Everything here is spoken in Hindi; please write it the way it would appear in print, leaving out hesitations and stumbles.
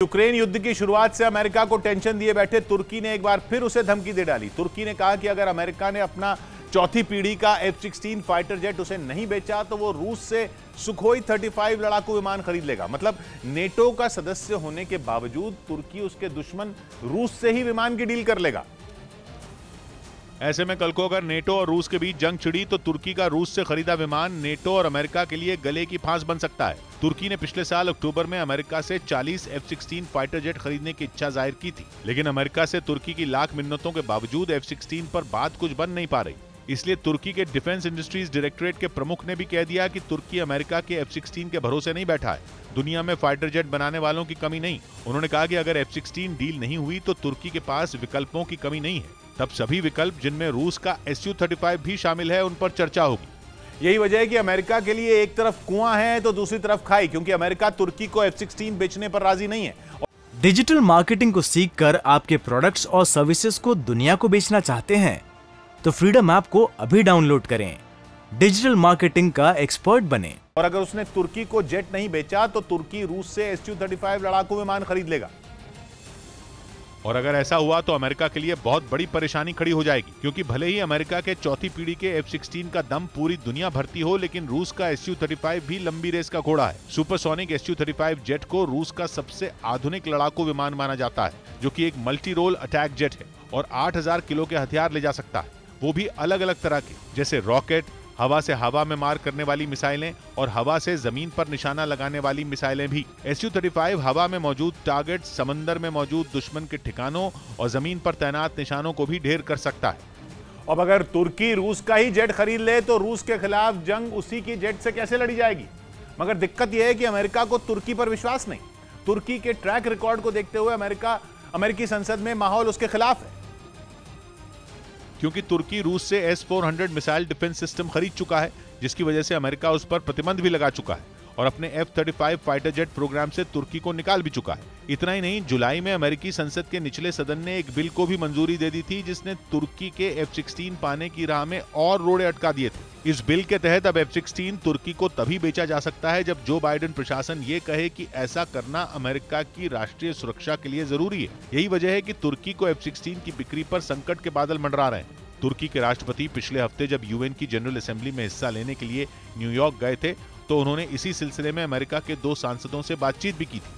यूक्रेन युद्ध की शुरुआत से अमेरिका को टेंशन दिए बैठे तुर्की ने एक बार फिर उसे धमकी दे डाली। तुर्की ने कहा कि अगर अमेरिका ने अपना चौथी पीढ़ी का F-16 फाइटर जेट उसे नहीं बेचा तो वो रूस से सुखोई 35 लड़ाकू विमान खरीद लेगा। मतलब नेटो का सदस्य होने के बावजूद तुर्की उसके दुश्मन रूस से ही विमान की डील कर लेगा। ऐसे में कल को अगर नेटो और रूस के बीच जंग छिड़ी तो तुर्की का रूस से खरीदा विमान नेटो और अमेरिका के लिए गले की फांस बन सकता है। तुर्की ने पिछले साल अक्टूबर में अमेरिका से 40 F-16 फाइटर जेट खरीदने की इच्छा जाहिर की थी, लेकिन अमेरिका से तुर्की की लाख मिन्नतों के बावजूद F-16 पर बात कुछ बन नहीं पा रही। इसलिए तुर्की के डिफेंस इंडस्ट्रीज डायरेक्टरेट के प्रमुख ने भी कह दिया कि तुर्की अमेरिका के F-16 के भरोसे नहीं बैठा है। दुनिया में फाइटर जेट बनाने वालों की कमी नहीं। उन्होंने कहा कि अगर F-16 डील नहीं हुई तो तुर्की के पास विकल्पों की कमी नहीं है। तब सभी विकल्प जिनमें रूस का Su-35 भी शामिल है उन पर चर्चा होगी। यही वजह है कि अमेरिका के लिए एक तरफ कुआं है तो दूसरी तरफ खाई, क्योंकि अमेरिका तुर्की को F-16 बेचने पर राजी नहीं है। डिजिटल मार्केटिंग को सीखकर आपके प्रोडक्ट्स और सर्विसेज को दुनिया को बेचना चाहते हैं तो फ्रीडम ऐप को अभी डाउनलोड करें। डिजिटल मार्केटिंग का एक्सपर्ट बने। और अगर उसने तुर्की को जेट नहीं बेचा तो तुर्की रूस से Su-35 लड़ाकू विमान खरीद लेगा। और अगर ऐसा हुआ तो अमेरिका के लिए बहुत बड़ी परेशानी खड़ी हो जाएगी, क्योंकि भले ही अमेरिका के चौथी पीढ़ी के F-16 का दम पूरी दुनिया भरती हो, लेकिन रूस का Su-35 भी लंबी रेस का घोड़ा है। सुपरसोनिक Su-35 जेट को रूस का सबसे आधुनिक लड़ाकू विमान माना जाता है, जो कि एक मल्टी रोल अटैक जेट है और 8000 किलो के हथियार ले जा सकता है, वो भी अलग अलग तरह के, जैसे रॉकेट, हवा से हवा में मार करने वाली मिसाइलें और हवा से जमीन पर निशाना लगाने वाली मिसाइलें भी। Su-35 हवा में मौजूद टारगेट, समंदर में मौजूद दुश्मन के ठिकानों और जमीन पर तैनात निशानों को भी ढेर कर सकता है। अब अगर तुर्की रूस का ही जेट खरीद ले तो रूस के खिलाफ जंग उसी की जेट से कैसे लड़ी जाएगी। मगर दिक्कत यह है कि अमेरिका को तुर्की पर विश्वास नहीं। तुर्की के ट्रैक रिकॉर्ड को देखते हुए अमेरिकी संसद में माहौल उसके खिलाफ है, क्योंकि तुर्की रूस से S-400 मिसाइल डिफेंस सिस्टम खरीद चुका है, जिसकी वजह से अमेरिका उस पर प्रतिबंध भी लगा चुका है और अपने F-35 फाइटर जेट प्रोग्राम से तुर्की को निकाल भी चुका है। इतना ही नहीं, जुलाई में अमेरिकी संसद के निचले सदन ने एक बिल को भी मंजूरी दे दी थी, जिसने तुर्की के F-16 पाने की राह में और रोड़े अटका दिए थे। इस बिल के तहत अब F-16 तुर्की को तभी बेचा जा सकता है जब जो बाइडेन प्रशासन ये कहे कि ऐसा करना अमेरिका की राष्ट्रीय सुरक्षा के लिए जरूरी है। यही वजह है कि तुर्की को F-16 की बिक्री पर संकट के बादल मंडरा रहे हैं। तुर्की के राष्ट्रपति पिछले हफ्ते जब UN की जनरल असेंबली में हिस्सा लेने के लिए न्यूयॉर्क गए थे तो उन्होंने इसी सिलसिले में अमेरिका के 2 सांसदों से बातचीत भी की थी।